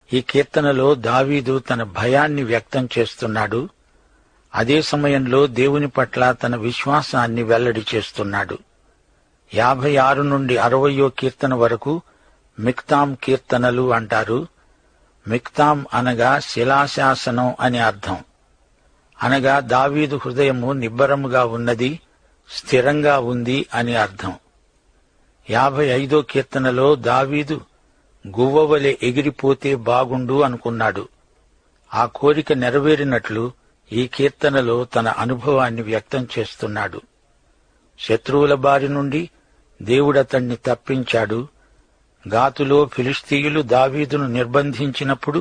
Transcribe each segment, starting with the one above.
ఈ కీర్తనలో దావీదు తన భయాన్ని వ్యక్తం చేస్తున్నాడు. అదే సమయంలో దేవుని పట్ల తన విశ్వాసాన్ని వెల్లడి చేస్తున్నాడు. 56 నుండి 60 కీర్తన వరకు మిక్తాం కీర్తనలు అంటారు. మిక్తాం అనగా శిలాశాసనం అని అర్థం. అనగా దావీదు హృదయము నిబ్బరముగా ఉన్నది, స్థిరంగా ఉంది అని అర్థం. 55 కీర్తనలో దావీదు గువ్వవలె ఎగిరిపోతే బాగుండు అనుకున్నాడు. ఆ కోరిక నెరవేరినట్లు ఈ కీర్తనలో తన అనుభవాన్ని వ్యక్తం చేస్తున్నాడు. శత్రువుల బారి నుండి దేవుడతణ్ణి తప్పించాడు. గాతులో ఫిలిష్తీయులు దావీదును నిర్బంధించినప్పుడు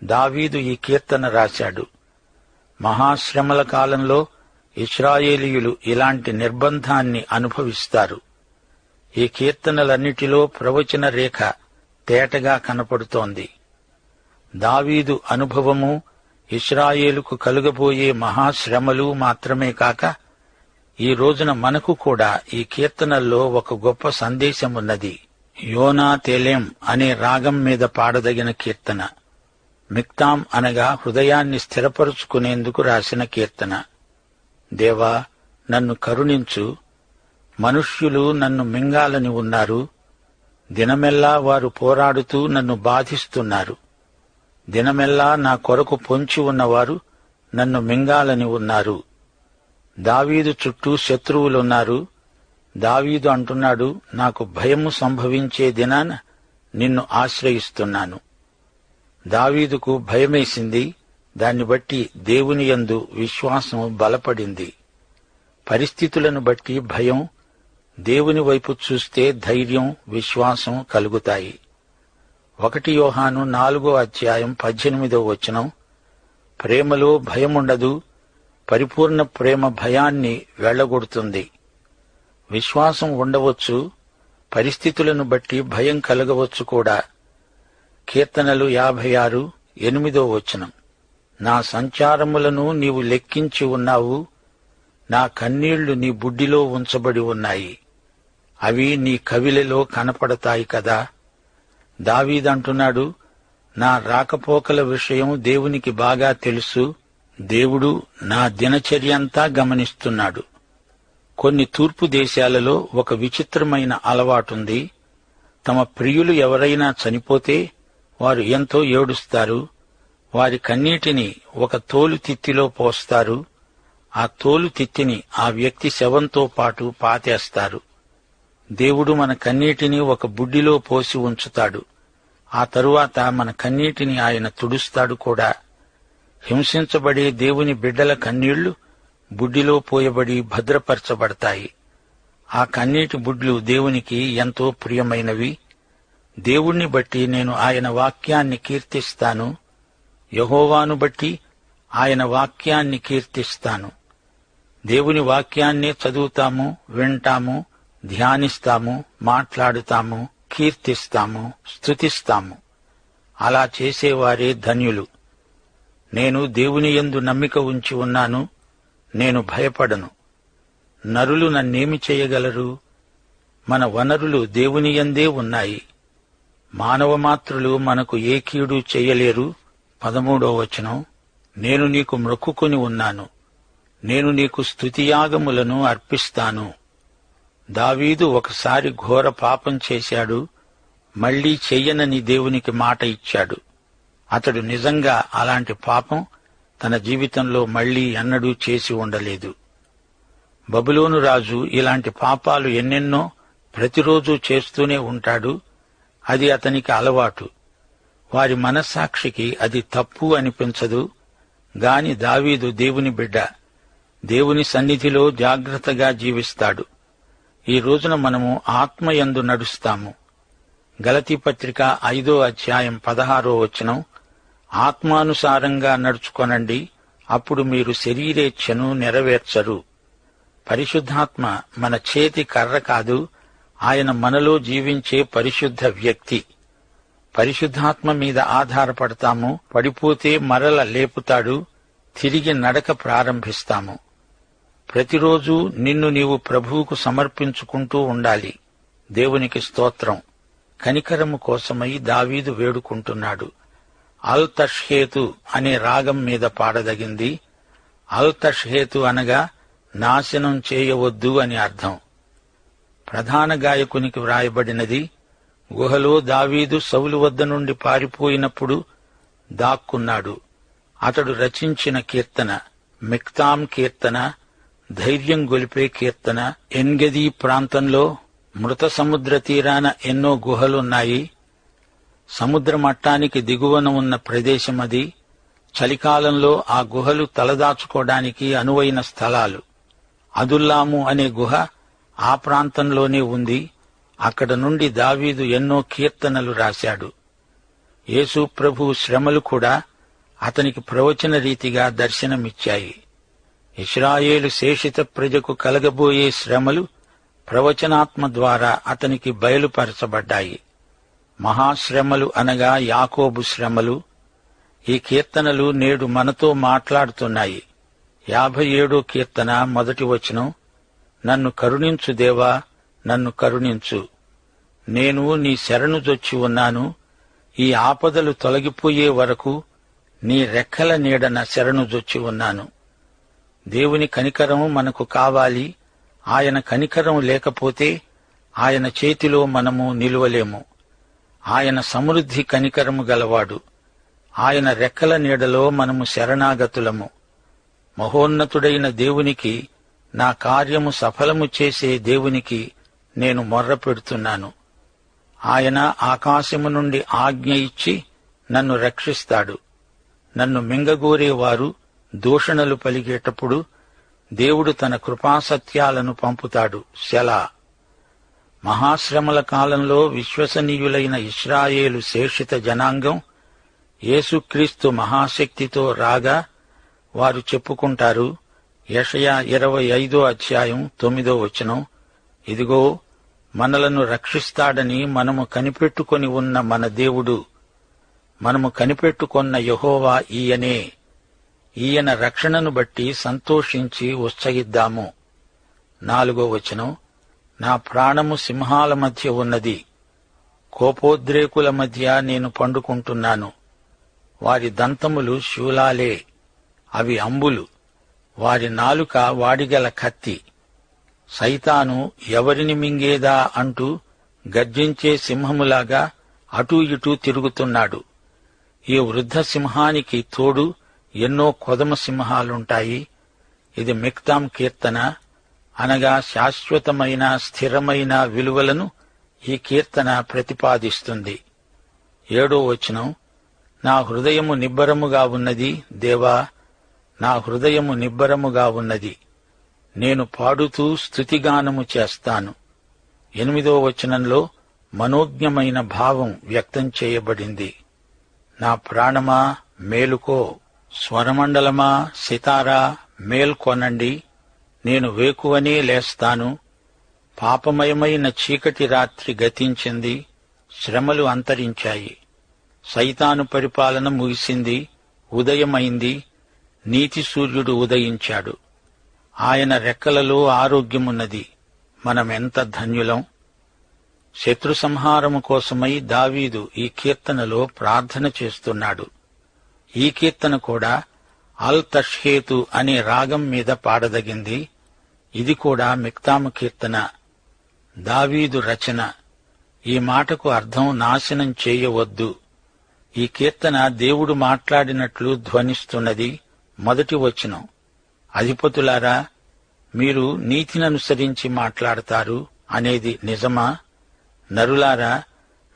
దావీదు ఈ కీర్తన రాశాడు. మహాశ్రమల కాలంలో ఇశ్రాయేలీయులు ఇలాంటి నిర్బంధాన్ని అనుభవిస్తారు. ఈ కీర్తనలన్నిటిలో ప్రవచన రేఖ తేటగా కనపడుతోంది. దావీదు అనుభవము ఇశ్రాయేలుకు కలుగబోయే మహాశ్రమలు మాత్రమే కాక ఈ రోజున మనకు కూడా ఈ కీర్తనల్లో ఒక గొప్ప సందేశమున్నది. యోనా తేలేం అనే రాగం మీద పాడదగిన కీర్తన. మిక్తాం అనగా హృదయాన్ని స్థిరపరుచుకునేందుకు రాసిన కీర్తన. దేవా, నన్ను కరుణించు. మనుష్యులు నన్ను మింగాలని ఉన్నారు. దినమెల్లా వారు పోరాడుతూ నన్ను బాధిస్తున్నారు. దినమెల్లా నా కొరకు పొంచి ఉన్నవారు నన్ను మింగాలని ఉన్నారు. దావీదు చుట్టూ శత్రువులున్నారు. దావీదు అంటున్నాడు, నాకు భయము సంభవించే దినాన నిన్ను ఆశ్రయిస్తున్నాను. దావీదుకు భయమేసింది. దాన్ని బట్టి దేవుని యందు విశ్వాసం బలపడింది. పరిస్థితులను బట్టి భయం, దేవుని వైపు చూస్తే ధైర్యం, విశ్వాసం కలుగుతాయి. 1 యోహాను 4:18 ప్రేమలో భయముండదు, పరిపూర్ణ ప్రేమ భయాన్ని వెళ్లగొడుతుంది. విశ్వాసం ఉండవచ్చు, పరిస్థితులను బట్టి భయం కలగవచ్చు కూడా. కీర్తనలు 56:8 నా సంచారములను నీవు లెక్కించి ఉన్నావు, నా కన్నీళ్లు నీ బుడ్డిలో ఉంచబడి ఉన్నాయి. అవి నీ కవిలలో కనపడతాయి కదా. దావీదంటున్నాడు, నా రాకపోకల విషయం దేవునికి బాగా తెలుసు. దేవుడు నా దినచర్యంతా గమనిస్తున్నాడు. కొన్ని తూర్పు దేశాలలో ఒక విచిత్రమైన అలవాటుంది. తమ ప్రియులు ఎవరైనా చనిపోతే వారు ఎంతో ఏడుస్తారు. వారి కన్నీటిని ఒక తోలు తిత్తిలో పోస్తారు. ఆ తోలు తిత్తిని ఆ వ్యక్తి శవంతో పాటు పాతేస్తారు. దేవుడు మన కన్నీటిని ఒక బుడ్డిలో పోసి ఉంచుతాడు. ఆ తరువాత మన కన్నీటిని ఆయన తుడుస్తాడు కూడా. హింసించబడే దేవుని బిడ్డల కన్నీళ్లు బుడ్డిలో పోయబడి భద్రపరచబడతాయి. ఆ కన్నీటి బుడ్లు దేవునికి ఎంతో ప్రియమైనవి. దేవుణ్ణి బట్టి నేను ఆయన వాక్యాన్ని కీర్తిస్తాను. యెహోవాను బట్టి ఆయన వాక్యాన్ని కీర్తిస్తాను. దేవుని వాక్యాన్నే చదువుతాము, వింటాము, ధ్యానిస్తాము, మాట్లాడుతాము, కీర్తిస్తాము, స్తుతిస్తాము. అలా చేసేవారే ధన్యులు. నేను దేవుని యందు నమ్మిక ఉంచి ఉన్నాను. నేను భయపడను. నరులు నన్నేమి చేయగలరు? మన వనరులు దేవుని యందే ఉన్నాయి. మానవమాత్రులు మనకు ఏ కీడు చెయ్యలేరు. 13 నేను నీకు మ్రొక్కుకొని ఉన్నాను. నేను నీకు స్తుతియాగములను అర్పిస్తాను. దావీదు ఒకసారి ఘోర పాపం చేశాడు. మళ్లీ చెయ్యనని దేవునికి మాట ఇచ్చాడు. అతడు నిజంగా అలాంటి పాపం తన జీవితంలో మళ్లీ ఎన్నడూ చేసి ఉండలేదు. బబులోను రాజు ఇలాంటి పాపాలు ఎన్నెన్నో ప్రతిరోజూ చేస్తూనే ఉంటాడు. అది అతనికి అలవాటు. వారి మనస్సాక్షికి అది తప్పు అనిపించదు. గాని దావీదు దేవుని బిడ్డ. దేవుని సన్నిధిలో జాగ్రత్తగా జీవిస్తాడు. ఈ రోజున మనము ఆత్మయందు నడుస్తాము. గలతీ పత్రిక 5:16 ఆత్మానుసారంగా నడుచుకొనండి, అప్పుడు మీరు శరీరేచ్ఛను నెరవేర్చరు. పరిశుద్ధాత్మ మన చేతి కర్ర కాదు, ఆయన మనలో జీవించే పరిశుద్ధ వ్యక్తి. పరిశుద్ధాత్మ మీద ఆధారపడతాము. పడిపోతే మరల లేపుతాడు. తిరిగి నడక ప్రారంభిస్తాము. ప్రతిరోజు నిన్ను నీవు ప్రభువుకు సమర్పించుకుంటూ ఉండాలి. దేవునికి స్తోత్రం. కనికరము కోసమై దావీదు వేడుకుంటున్నాడు. అల్ తష్హేతు అనే రాగం మీద పాడదగింది. అల్ తష్హేతు అనగా నాశనం చేయవద్దు అని అర్థం. ప్రధాన గాయకునికి వ్రాయబడినది. గుహలో దావీదు సౌలు వద్ద నుండి పారిపోయినప్పుడు దాక్కున్నాడు. అతడు రచించిన కీర్తన మిక్తాం కీర్తన, ధైర్యం గొలిపే కీర్తన. ఎన్గెదీ ప్రాంతంలో మృత సముద్ర తీరాన ఎన్నో గుహలున్నాయి. సముద్ర మట్టానికి దిగువన ఉన్న ప్రదేశమది. చలికాలంలో ఆ గుహలు తలదాచుకోవడానికి అనువైన స్థలాలు. అదుల్లాము అనే గుహ ఆ ప్రాంతంలోనే ఉంది. అక్కడ నుండి దావీదు ఎన్నో కీర్తనలు రాశాడు. యేసు ప్రభువు శ్రమలు కూడా అతనికి ప్రవచన రీతిగా దర్శనమిచ్చాయి. ఇశ్రాయేలు శేషిత ప్రజకు కలగబోయే శ్రమలు ప్రవచనాత్మ ద్వారా అతనికి బయలుపరచబడ్డాయి. మహాశ్రమలు అనగా యాకోబు శ్రమలు. ఈ కీర్తనలు నేడు మనతో మాట్లాడుతున్నాయి. 57వ కీర్తన మొదటి వచనం, నన్ను కరుణించు దేవా, నన్ను కరుణించు. నేను నీ శరణుజొచ్చి ఉన్నాను. ఈ ఆపదలు తొలగిపోయే వరకు నీ రెక్కల నీడన శరణుజొచ్చి ఉన్నాను. దేవుని కనికరం మనకు కావాలి. ఆయన కనికరం లేకపోతే ఆయన చేతిలో మనము నిలువలేము. ఆయన సమృద్ధి కనికరము గలవాడు. ఆయన రెక్కల నీడలో మనము శరణాగతులము. మహోన్నతుడైన దేవునికి, నా కార్యము సఫలము చేసే దేవునికి నేను మొర్ర పెడుతున్నాను. ఆయన ఆకాశము నుండి ఆజ్ఞ ఇచ్చి నన్ను రక్షిస్తాడు. నన్ను మింగగోరేవారు దూషణలు పలికేటప్పుడు దేవుడు తన కృపాసత్యాలను పంపుతాడు. సెలా. మహాశ్రమల కాలంలో విశ్వసనీయులైన ఇశ్రాయేలు శేషిత జనాంగం యేసుక్రీస్తు మహాశక్తితో రాగా వారు చెప్పుకుంటారు. యెషయా 25వ అధ్యాయం 9వ వచనం, ఇదిగో మనలను రక్షిస్తాడని మనము కనిపెట్టుకొని ఉన్న మన దేవుడు, మనము కనిపెట్టుకొన్న యెహోవా ఈయనే. ఈయన రక్షణను బట్టి సంతోషించి ఉత్సహిద్దాము. 4వ వచనం, నా ప్రాణము సింహాల మధ్య ఉన్నది. కోపోద్రేకుల మధ్య నేను పండుకుంటున్నాను. వారి దంతములు శూలాలే, అవి అంబులు. వారి నాలుక వాడిగల కత్తి. సైతాను ఎవరిని మింగేదా అంటూ గర్జించే సింహములాగా అటూ ఇటూ తిరుగుతున్నాడు. ఈ వృద్ధ సింహానికి తోడు ఎన్నో కొదమ సింహాలుంటాయి. ఇది మిక్తాం కీర్తన అనగా శాశ్వతమైన స్థిరమైన విలువలను ఈ కీర్తన ప్రతిపాదిస్తుంది. 7వ వచనం, నా హృదయము నిబ్బరముగా ఉన్నది దేవా, నా హృదయము నిబ్బరముగా ఉన్నది. నేను పాడుతూ స్తుతిగానము చేస్తాను. 8వ వచనంలో మనోజ్ఞమైన భావం వ్యక్తం చేయబడింది. నా ప్రాణమా మేలుకో, స్వరమండలమా సితారా మేల్కొనండి. నేను వేకువనే లేస్తాను. పాపమయమైన చీకటి రాత్రి గతించింది. శ్రమలు అంతరించాయి. సైతాను పరిపాలన ముగిసింది. ఉదయమైంది. నీతి సూర్యుడు ఉదయించాడు. ఆయన రెక్కలలో ఆరోగ్యమున్నది. మనమెంత ధన్యులం. శత్రు సంహారము కోసమై దావీదు ఈ కీర్తనలో ప్రార్థన చేస్తున్నాడు. ఈ కీర్తన కూడా అల్ తష్హేతు అనే రాగం మీద పాడదగింది. ఇది కూడా మిక్తాము కీర్తన, దావీదు రచన. ఈ మాటకు అర్థం నాశనం చేయవద్దు. ఈ కీర్తన దేవుడు మాట్లాడినట్లు ధ్వనిస్తున్నది. మొదటి వచనం, అధిపతులారా, మీరు నీతిననుసరించి మాట్లాడతారు అనేది నిజమా? నరులారా,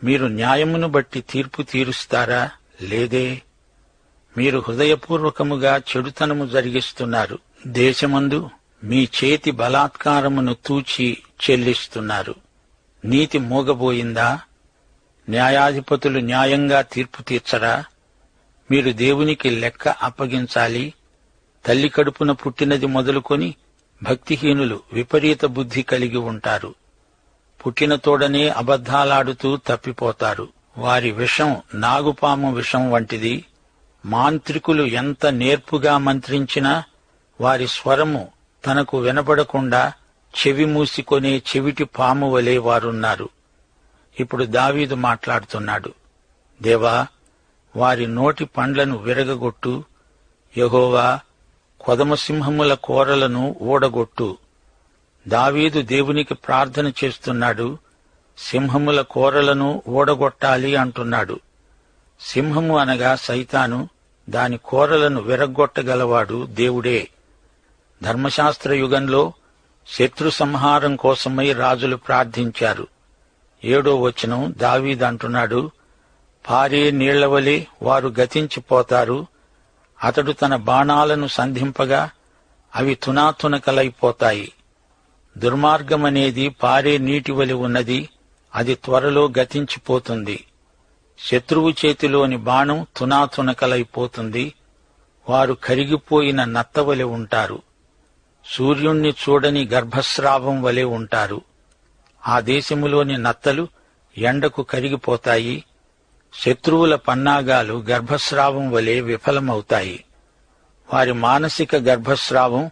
మీరు న్యాయమును బట్టి తీర్పు తీరుస్తారా? లేదే. మీరు హృదయపూర్వకముగా చెడుతనము జరిగిస్తున్నారు. దేశమందు మీ చేతి బలాత్కారమును తూచి చెల్లిస్తున్నారు. నీతి మూగబోయిందా? న్యాయాధిపతులు న్యాయంగా తీర్పు తీర్చరా? మీరు దేవునికి లెక్క అప్పగించాలి. తల్లి కడుపున పుట్టినది మొదలుకొని భక్తిహీనులు విపరీత బుద్ధి కలిగి ఉంటారు. పుట్టిన తోడనే అబద్ధాలాడుతూ తప్పిపోతారు. వారి విషం నాగుపాము విషం వంటిది. మాంత్రికులు ఎంత నేర్పుగా మంత్రించినా వారి స్వరము తనకు వినబడకుండా చెవి మూసికొనే చెవిటి పాము వలె వారున్నారు. ఇప్పుడు దావీదు మాట్లాడుతున్నాడు. దేవా, వారి నోటి పండ్లను విరగగొట్టు. యెహోవా, కొదమసింహముల కోరలను ఊడగొట్టు. దావీదు దేవునికి ప్రార్థన చేస్తున్నాడు. సింహముల కోరలను ఊడగొట్టాలి అంటున్నాడు. సింహము అనగా సైతాను, దాని కోరలను విరగ్గొట్టగలవాడు దేవుడే. ధర్మశాస్త్ర యుగంలో శత్రు సంహారం కోసమై రాజులు ప్రార్థించారు. 7వ వచనం దావీదు అంటున్నాడు, పారే నీళ్లవలే వారు గతించిపోతారు. అతడు తన బాణాలను సంధింపగా అవి తునాతునకలైపోతాయి. దుర్మార్గమనేది పారే నీటివలి ఉన్నది, అది త్వరలో గతించిపోతుంది. శత్రువు చేతిలోని బాణం తునాతునకలైపోతుంది. వారు కరిగిపోయిన నత్తవలె ఉంటారు. సూర్యుణ్ణి చూడని గర్భస్రావం వలె ఉంటారు. ఆ దేశములోని నత్తలు ఎండకు కరిగిపోతాయి. శత్రువుల పన్నాగాలు గర్భస్రావం వలె విఫలమవుతాయి. వారి మానసిక గర్భస్రావం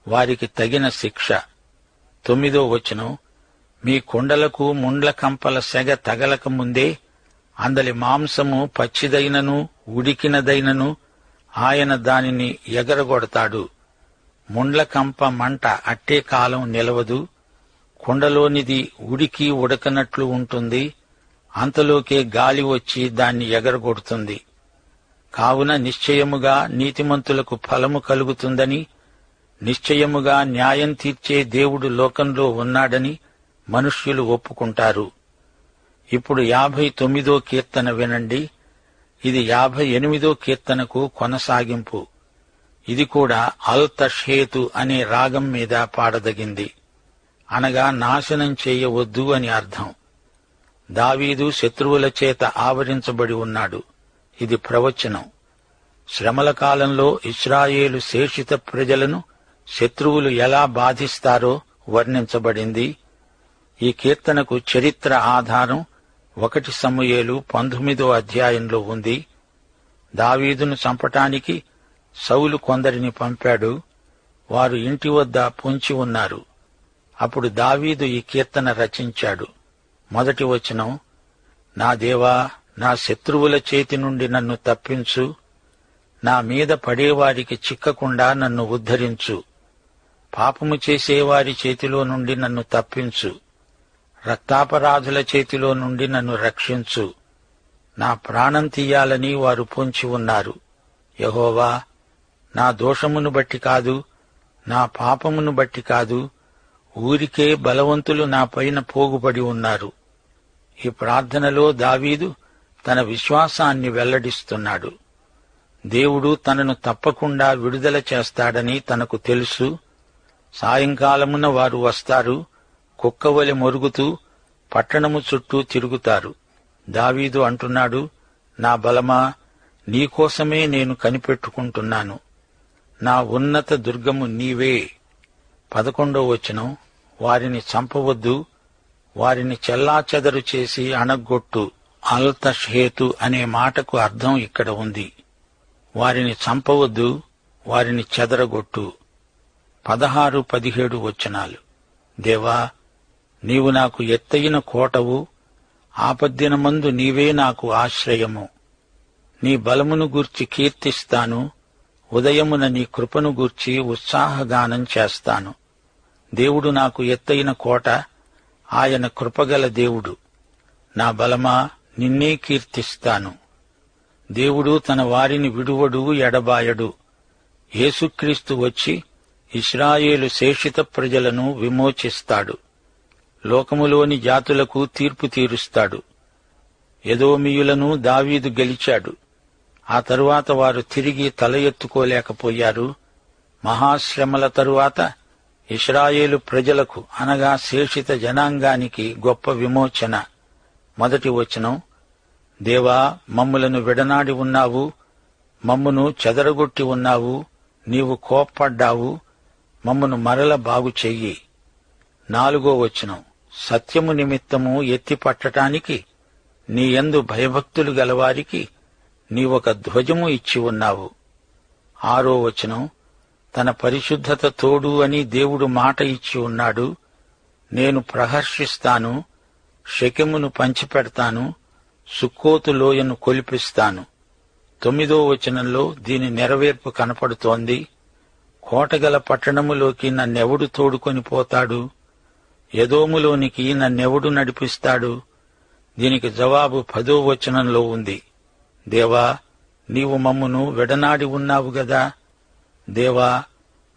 వారికి తగిన శిక్ష. 9వ వచనం, మీ కొండలకు ముండ్ల కంపల సెగ తగలక ముందే అందలి మాంసము పచ్చిదైనను ఉడికినదైనను ఆయన దానిని ఎగరగొడతాడు. ముండ్ల కంప మంట అట్టే కాలం నిలవదు. కుండలోనిది ఉడికి ఉడకనట్లు ఉంటుంది. అంతలోకే గాలి వచ్చి దాన్ని ఎగరగొడుతుంది. కావున నిశ్చయముగా నీతిమంతులకు ఫలము కలుగుతుందని, నిశ్చయముగా న్యాయం తీర్చే దేవుడు లోకంలో ఉన్నాడని మనుష్యులు ఒప్పుకుంటారు. ఇప్పుడు 59వ కీర్తన వినండి. ఇది 58వ కీర్తనకు కొనసాగింపు. ఇది కూడా అల్ తష్హేతు అనే రాగం మీద పాడదగింది. అనగా నాశనం చేయవద్దు అని అర్థం. దావీదు శత్రువుల చేత ఆవరించబడి ఉన్నాడు. ఇది ప్రవచనం. శ్రమల కాలంలో ఇశ్రాయేలు శేషిత ప్రజలను శత్రువులు ఎలా బాధిస్తారో వర్ణించబడింది. ఈ కీర్తనకు చరిత్ర ఆధారం 1 సమూయేలు 19వ అధ్యాయంలో ఉంది. దావీదును చంపటానికి సౌలు కొందరిని పంపాడు. వారు ఇంటి వద్ద పొంచి ఉన్నారు. అప్పుడు దావీదు ఈ కీర్తన రచించాడు. 1వ వచనం, నా దేవా, నా శత్రువుల చేతి నుండి నన్ను తప్పించు. నా మీద పడేవారికి చిక్కకుండా నన్ను ఉద్ధరించు. పాపము చేసేవారి చేతిలో నుండి నన్ను తప్పించు. రక్తాపరాధుల చేతిలో నుండి నన్ను రక్షించు. నా ప్రాణం తీయాలని వారు పొంచి ఉన్నారు. యెహోవా, నా దోషమును బట్టి కాదు, నా పాపమును బట్టి కాదు, ఊరికే బలవంతులు నా పైన పోగుపడి ఉన్నారు. ఈ ప్రార్థనలో దావీదు తన విశ్వాసాన్ని వెల్లడిస్తున్నాడు. దేవుడు తనను తప్పకుండా విడుదల చేస్తాడని తనకు తెలుసు. సాయంకాలమున వారు వస్తారు, కుక్కవలె మొరుగుతూ పట్టణము చుట్టూ తిరుగుతారు. దావీదు అంటున్నాడు, నా బలమా, నీకోసమే నేను కనిపెట్టుకుంటున్నాను. నా ఉన్నత దుర్గము నీవే. 11వ వచనం, వారిని చంపవద్దు, వారిని చెల్లాచెదరు చేసి అణగొట్టు. అల్ తష్హేతు అనే మాటకు అర్థం ఇక్కడ ఉంది. వారిని చంపవద్దు, వారిని చెదరగొట్టు. 16, 17 వచనాలు, దేవా, నీవు నాకు ఎత్తయిన కోటవు, ఆపద్దినమందు నీవే నాకు ఆశ్రయము. నీ బలమును గూర్చి కీర్తిస్తాను, ఉదయమున నీ కృపను గూర్చి ఉత్సాహగానం చేస్తాను. దేవుడు నాకు ఎత్తయిన కోట, ఆయన కృపగల దేవుడు. నా బలమా, నిన్నే కీర్తిస్తాను. దేవుడు తన వారిని విడువడు, ఎడబాయడు. యేసుక్రీస్తు వచ్చి ఇశ్రాయేలు శేషిత ప్రజలను విమోచిస్తాడు. లోకములోని జాతులకు తీర్పు తీరుస్తాడు. ఎదోమీయులను దావీదు గెలిచాడు. ఆ తరువాత వారు తిరిగి తల ఎత్తుకోలేకపోయారు. మహాశ్రమల తరువాత ఇశ్రాయేలు ప్రజలకు అనగా శేషిత జనాంగానికి గొప్ప విమోచన. 1వ వచనం, దేవా, మమ్ములను విడనాడి ఉన్నావు, మమ్మును చెదరగొట్టి ఉన్నావు. నీవు కోప్పడ్డావు, మమ్మును మరల బాగు చెయ్యి. 4వ వచనం, సత్యము నిమిత్తము ఎత్తిపట్టటానికి నీయందు భయభక్తులు గలవారికి నీవొక ధ్వజము ఇచ్చి ఉన్నావు. 6వ వచనం, తన పరిశుద్ధత తోడు అని దేవుడు మాట ఇచ్చి ఉన్నాడు. నేను ప్రహర్షిస్తాను, షెకెమును పంచిపెడతాను, సుక్కోతు లోయను కొలిపిస్తాను. 9వ వచనంలో దీని నెరవేర్పు కనపడుతోంది. కోటగల పట్టణములోకి నన్నెవడు తోడుకొని పోతాడు? ఎదోములోనికి నన్నెవడు నడిపిస్తాడు? దీనికి జవాబు 10వ వచనంలో ఉంది. దేవా, నీవు మమ్మును విడనాడి ఉన్నావు గదా. దేవా,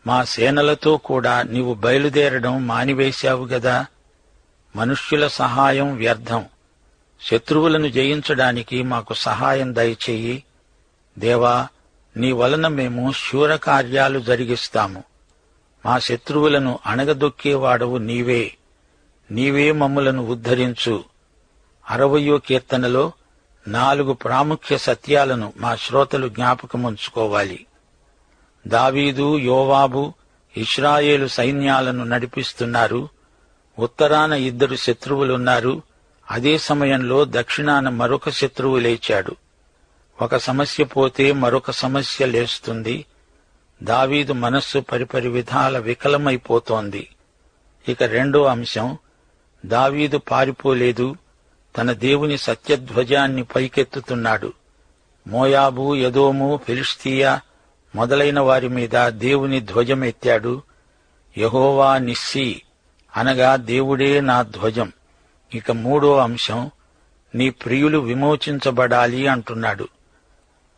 మా సేనలతో కూడా నీవు బయలుదేరడం మానివేశావు గదా. మనుష్యుల సహాయం వ్యర్థం. శత్రువులను జయించడానికి మాకు సహాయం దయచెయ్యి. దేవా, నీ వలన మేము శూరకార్యాలు జరిగిస్తాము. మా శత్రువులను అణగదొక్కేవాడవు నీవే. నీవే మమ్ములను ఉద్ధరించు. 60వ కీర్తనలో 4 ప్రాముఖ్య సత్యాలను మా శ్రోతలు జ్ఞాపకముంచుకోవాలి. దావీదు, యోవాబు ఇశ్రాయేలు సైన్యాలను నడిపిస్తున్నారు. ఉత్తరాన 2 శత్రువులున్నారు. అదే సమయంలో దక్షిణాన మరొక శత్రువు లేచాడు. ఒక సమస్య పోతే మరొక సమస్య లేస్తుంది. దావీదు మనస్సు పరిపరి విధాల వికలమైపోతోంది. ఇక 2వ అంశం, దావీదు పారిపోలేదు, తన దేవుని సత్యధ్వజాన్ని పైకెత్తుతున్నాడు. మోయాబు, ఎదోము, ఫిలిష్తీయ మొదలైన వారి మీద దేవుని ధ్వజమెత్తాడు. యెహోవా నిస్సీ అనగా దేవుడే నా ధ్వజం. ఇక 3వ అంశం, నీ ప్రియులు విమోచించబడాలి అంటున్నాడు.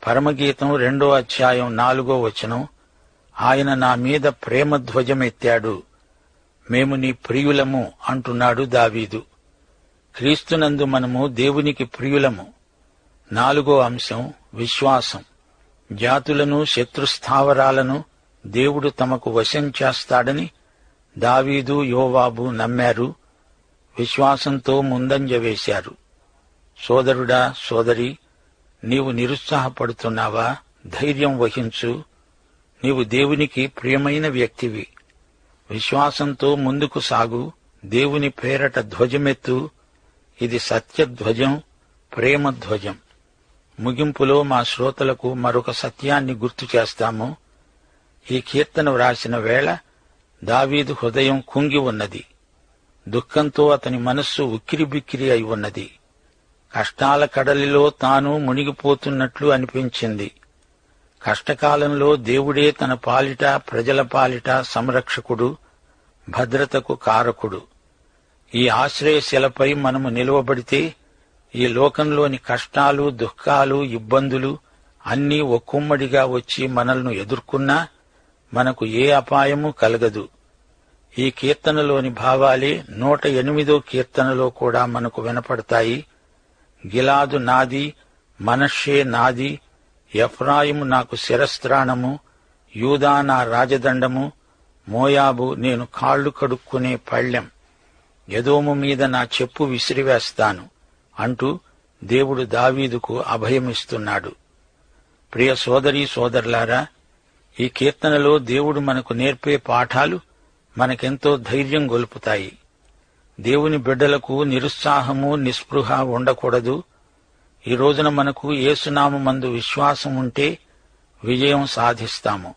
పరమగీతం 2వ అధ్యాయం 4వ వచనం, ఆయన నా మీద ప్రేమ ధ్వజమెత్తాడు, మేము నీ ప్రియులము అంటున్నాడు దావీదు. క్రీస్తునందు మనము దేవునికి ప్రియులము. 4వ అంశం, విశ్వాసం. జాతులను, శత్రుస్థావరాలను దేవుడు తమకు వశం చేస్తాడని దావీదు, యోవాబు నమ్మారు. విశ్వాసంతో ముందంజ వేశారు. సోదరుడా, సోదరి, నీవు నిరుత్సాహపడుతున్నావా? ధైర్యం వహించు. నీవు దేవునికి ప్రియమైన వ్యక్తివి. విశ్వాసంతో ముందుకు సాగు. దేవుని పేరట ధ్వజమెత్తు. ఇది సత్యధ్వజం, ప్రేమధ్వజం. ముగింపులో మా శ్రోతలకు మరొక సత్యాన్ని గుర్తు చేస్తాము. ఈ కీర్తన వ్రాసిన వేళ దావీదు హృదయం కుంగి ఉన్నది. దుఃఖంతో అతని మనస్సు ఉక్కిరిబిక్కిరి అయి ఉన్నది. కష్టాల కడలిలో తాను మునిగిపోతున్నట్లు అనిపించింది. కష్టకాలంలో దేవుడే తన పాలిట, ప్రజల పాలిట సంరక్షకుడు, భద్రతకు కారకుడు. ఈ ఆశ్రయశిలపై మనము నిలువబడితే ఈ లోకంలోని కష్టాలు, దుఃఖాలు, ఇబ్బందులు అన్నీ ఒక్కుమ్మడిగా వచ్చి మనల్ని ఎదుర్కొన్నా మనకు ఏ అపాయమూ కలగదు. ఈ కీర్తనలోని భావాలే 108వ కీర్తనలో కూడా మనకు వినపడతాయి. గిలాదు నాది, మనష్షే నాది, ఎఫ్రాయిము నాకు శిరస్త్రాణము, యూదా నా రాజదండము, మోయాబు నేను కాళ్లు కడుక్కునే పళ్ళెం, ఎదోము మీద నా చెప్పు విసిరివేస్తాను అంటూ దేవుడు దావీదుకు అభయమిస్తున్నాడు. ప్రియ సోదరీ సోదరులారా, ఈ కీర్తనలో దేవుడు మనకు నేర్పే పాఠాలు మనకెంతో ధైర్యం గొల్పుతాయి. దేవుని బిడ్డలకు నిరుత్సాహము, నిస్పృహ ఉండకూడదు. ఈ రోజున మనకు యేసునామమందు విశ్వాసం ఉంటే విజయం సాధిస్తాము.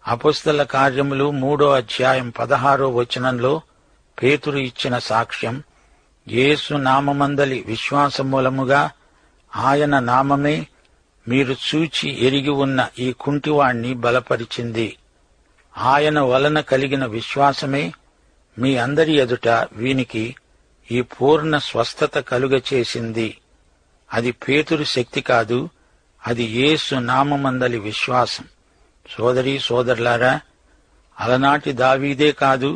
అపొస్తల కార్యములు 3వ అధ్యాయం 16వ వచనంలో పేతురు ఇచ్చిన సాక్ష్యం, యేసు నామమందలి విశ్వాసమూలముగా ఆయన నామమే మీరు చూచి ఎరిగి ఉన్న ఈ కుంటివాణ్ణి బలపరిచింది. ఆయన వలన కలిగిన విశ్వాసమే మీ అందరి ఎదుట వీనికి ఈ పూర్ణ స్వస్థత కలుగచేసింది. అది పేతురు శక్తి కాదు, అది యేసు నామమందలి విశ్వాసం. సోదరీ సోదరులారా, అలనాటి దావీదే కాదు,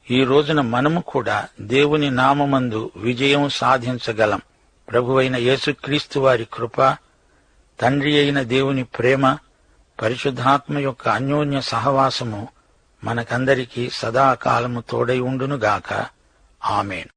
ఈ రోజున మనము కూడా దేవుని నామమందు విజయం సాధించగలం. ప్రభువైన యేసుక్రీస్తు వారి కృప, తండ్రి అయిన దేవుని ప్రేమ, పరిశుద్ధాత్మ యొక్క అన్యోన్య సహవాసము మనకందరికీ సదాకాలము తోడై ఉండునుగాక. ఆమేన్.